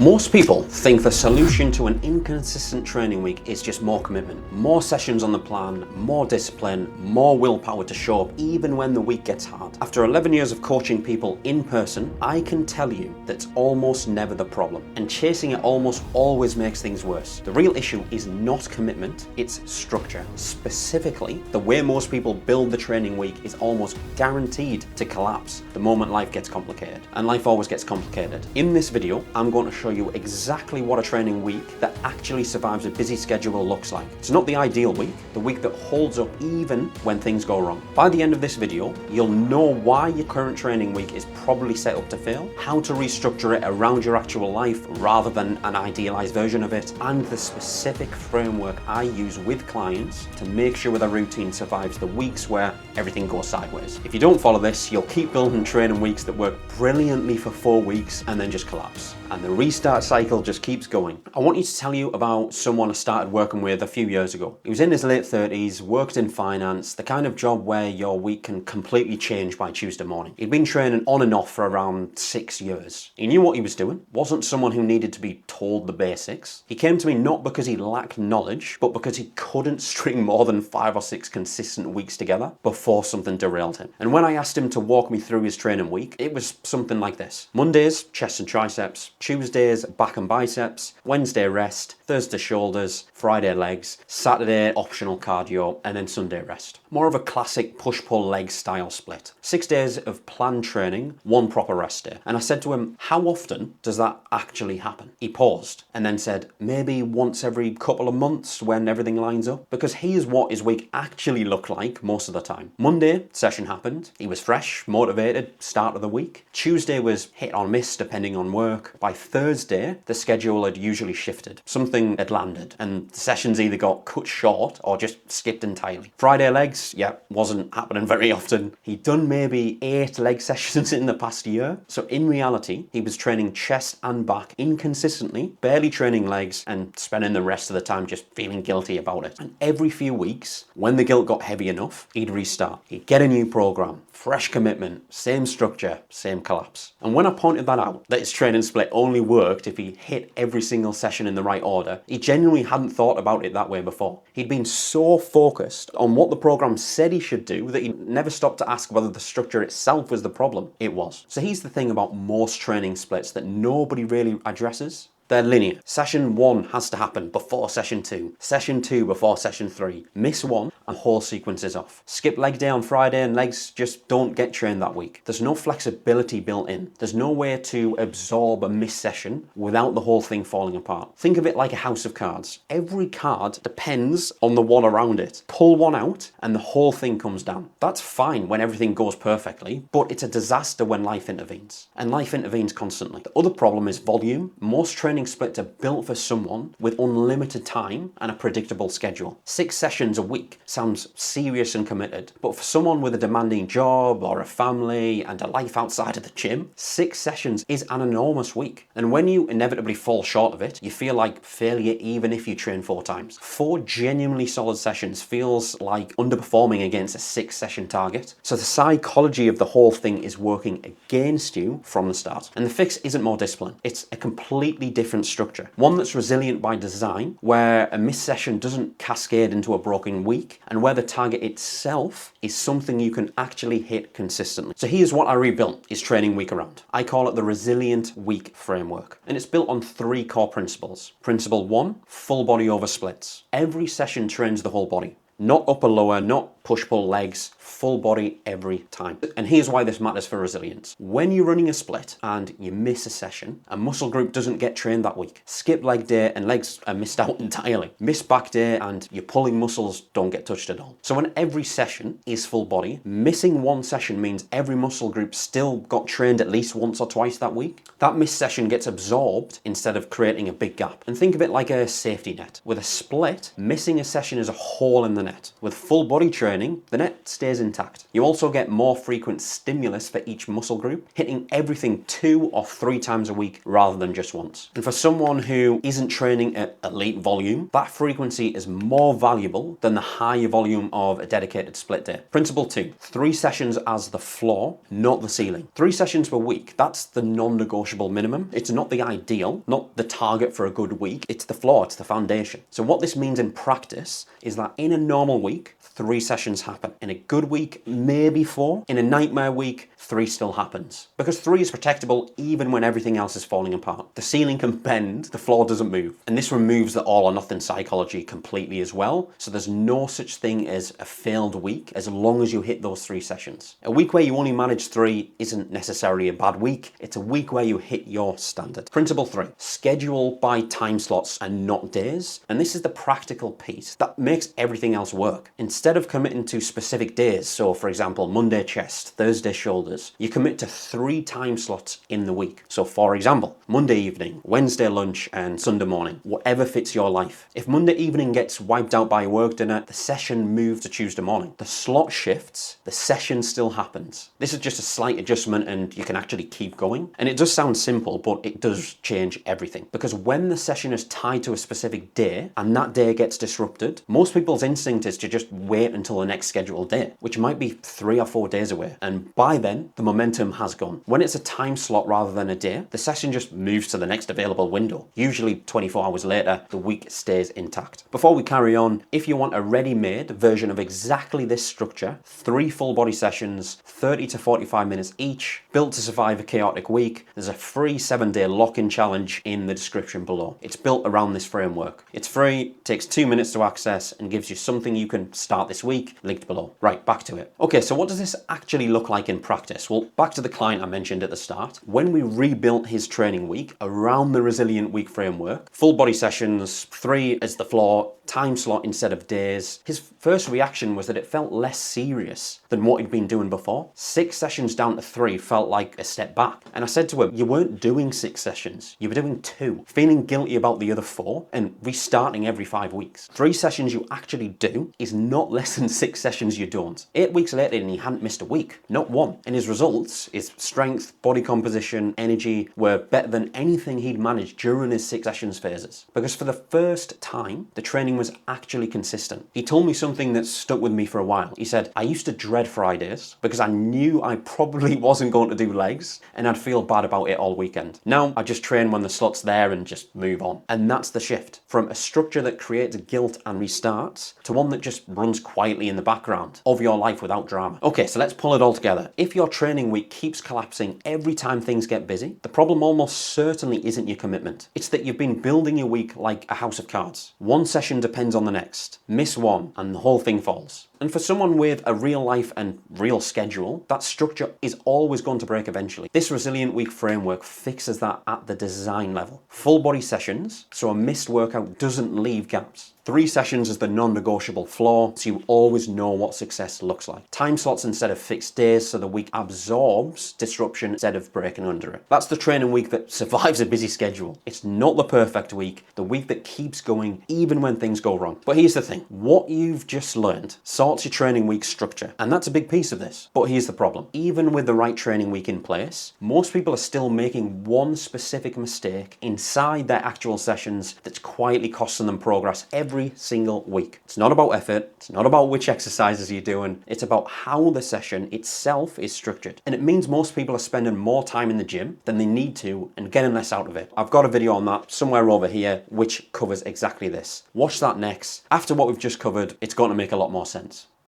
Most people think the solution to an inconsistent training week is just more commitment, more sessions on the plan, more discipline, more willpower to show up even when the week gets hard. After 11 years of coaching people in person, I can tell you that's almost never the problem, and chasing it almost always makes things worse. The real issue is not commitment, it's structure. Specifically, the way most people build the training week is almost guaranteed to collapse the moment life gets complicated, and life always gets complicated. In this video, I'm going to show you exactly what a training week that actually survives a busy schedule looks like. It's not the ideal week, the week that holds up even when things go wrong. By the end of this video, you'll know why your current training week is probably set up to fail, how to restructure it around your actual life rather than an idealized version of it, and the specific framework I use with clients to make sure their routine survives the weeks where everything goes sideways. If you don't follow this, you'll keep building training weeks that work brilliantly for 4 weeks and then just collapse. And the restart cycle just keeps going. I want you to tell you about someone I started working with a few years ago. He was in his late 30s, worked in finance, the kind of job where your week can completely change by Tuesday morning. He'd been training on and off for around 6 years. He knew what he was doing, wasn't someone who needed to be told the basics. He came to me not because he lacked knowledge, but because he couldn't string more than 5 or 6 consistent weeks together before something derailed him. And when I asked him to walk me through his training week, it was something like this. Mondays, chest and triceps. Tuesdays, back and biceps. Wednesday, rest. Thursday, shoulders. Friday, legs. Saturday, optional cardio. And then Sunday, rest. More of a classic push-pull leg style split. 6 days of planned training, 1 proper rest day. And I said to him, how often does that actually happen? He paused and then said, maybe once every couple of months when everything lines up. Because here's what his week actually looked like most of the time. Monday, session happened. He was fresh, motivated, start of the week. Tuesday was hit or miss depending on work. By Thursday, the schedule had usually shifted. Something had landed and the sessions either got cut short or just skipped entirely. Friday legs, wasn't happening very often. He'd done maybe 8 leg sessions in the past year. So in reality, he was training chest and back inconsistently, barely training legs and spending the rest of the time just feeling guilty about it. And every few weeks, when the guilt got heavy enough, he'd restart. He'd get a new program, fresh commitment, same structure, same collapse. And when I pointed that out, that his training split only worked if he hit every single session in the right order, he genuinely hadn't thought about it that way before. He'd been so focused on what the program said he should do that he never stopped to ask whether the structure itself was the problem. It was. So here's the thing about most training splits that nobody really addresses. They're linear. Session 1 has to happen before session 2. Session 2 before session 3. Miss 1 and whole sequence is off. Skip leg day on Friday and legs just don't get trained that week. There's no flexibility built in. There's no way to absorb a missed session without the whole thing falling apart. Think of it like a house of cards. Every card depends on the one around it. Pull one out and the whole thing comes down. That's fine when everything goes perfectly, but it's a disaster when life intervenes. And life intervenes constantly. The other problem is volume. Most training splits are built for someone with unlimited time and a predictable schedule. 6 sessions a week sounds serious and committed, but for someone with a demanding job or a family and a life outside of the gym, 6 sessions is an enormous week. And when you inevitably fall short of it, you feel like failure even if you train 4 times. 4 genuinely solid sessions feels like underperforming against a 6-session target. So the psychology of the whole thing is working against you from the start. And the fix isn't more discipline. It's a completely different structure. One that's resilient by design, where a missed session doesn't cascade into a broken week, and where the target itself is something you can actually hit consistently. So here's what I rebuilt his training week around. I call it the Resilient Week Framework. And it's built on 3 core principles. Principle 1, full body over splits. Every session trains the whole body. Not upper lower, not push-pull legs, full body every time. And here's why this matters for resilience. When you're running a split and you miss a session, a muscle group doesn't get trained that week. Skip leg day and legs are missed out entirely. Miss back day and your pulling muscles don't get touched at all. So when every session is full body, missing 1 session means every muscle group still got trained at least once or twice that week. That missed session gets absorbed instead of creating a big gap. And think of it like a safety net. With a split, missing a session is a hole in the net. With full body training, training, the net stays intact. You also get more frequent stimulus for each muscle group, hitting everything 2 or 3 times a week rather than just once. And for someone who isn't training at elite volume, that frequency is more valuable than the higher volume of a dedicated split day. Principle 2, 3 sessions as the floor, not the ceiling. 3 sessions per week, that's the non-negotiable minimum. It's not the ideal, not the target for a good week. It's the floor, it's the foundation. So what this means in practice is that in a normal week, 3 sessions happen. In a good week, maybe 4. In a nightmare week, 3 still happens. Because 3 is protectable even when everything else is falling apart. The ceiling can bend, the floor doesn't move. And this removes the all or nothing psychology completely as well. So there's no such thing as a failed week as long as you hit those 3 sessions. A week where you only manage 3 isn't necessarily a bad week. It's a week where you hit your standard. Principle 3, schedule by time slots and not days. And this is the practical piece that makes everything else work. Instead of committing to specific days, so for example, Monday chest, Thursday shoulders, you commit to 3 time slots in the week. So for example, Monday evening, Wednesday lunch, and Sunday morning, whatever fits your life. If Monday evening gets wiped out by work dinner, the session moves to Tuesday morning. The slot shifts, the session still happens. This is just a slight adjustment and you can actually keep going. And it does sound simple, but it does change everything. Because when the session is tied to a specific day and that day gets disrupted, most people's instinct is to just wait until the next scheduled day, which might be 3 or 4 days away. And by then, the momentum has gone. When it's a time slot rather than a day, the session just moves to the next available window. Usually 24 hours later, the week stays intact. Before we carry on, if you want a ready-made version of exactly this structure, 3 full body sessions, 30 to 45 minutes each, built to survive a chaotic week, there's a free 7-day lock-in challenge in the description below. It's built around this framework. It's free, takes 2 minutes to access, and gives you something you can start this week, linked below. Right, back to it. Okay, so what does this actually look like in practice? Well, back to the client I mentioned at the start. When we rebuilt his training week around the Resilient Week framework, full body sessions, 3 as the floor, time slot instead of days, his first reaction was that it felt less serious than what he'd been doing before. 6 sessions down to 3 felt like a step back. And I said to him, you weren't doing 6 sessions, you were doing 2, feeling guilty about the other 4 and restarting every 5 weeks. 3 sessions you actually do is not less than 6 sessions you don't. 8 weeks later and he hadn't missed a week, not one. And his results, his strength, body composition, energy were better than anything he'd managed during his 6 sessions phases. Because for the first time, the training was actually consistent. He told me something that stuck with me for a while. He said, I used to dread Fridays because I knew I probably wasn't going to do legs and I'd feel bad about it all weekend. Now I just train when the slot's there and just move on. And that's the shift from a structure that creates guilt and restarts to one that just runs quietly in the background of your life without drama. Okay, so let's pull it all together. If your training week keeps collapsing every time things get busy, the problem almost certainly isn't your commitment. It's that you've been building your week like a house of cards. One session depends on the next. Miss one and the whole thing falls. And for someone with a real life and real schedule, that structure is always going to break eventually. This Resilient Week framework fixes that at the design level. Full body sessions, so a missed workout doesn't leave gaps. 3 sessions is the non-negotiable floor, so you always know what success looks like. Time slots instead of fixed days, so the week absorbs disruption instead of breaking under it. That's the training week that survives a busy schedule. It's not the perfect week, the week that keeps going even when things go wrong. But here's the thing, what you've just learned sorts your training week structure, and that's a big piece of this. But here's the problem, even with the right training week in place, most people are still making one specific mistake inside their actual sessions that's quietly costing them progress every single week. It's not about effort, it's not about which exercises you're doing, it's about how the session itself is structured. And it means most people are spending more time in the gym than they need to and getting less out of it. I've got a video on that somewhere over here which covers exactly this. Watch that next. After what we've just covered, it's going to make a lot more sense.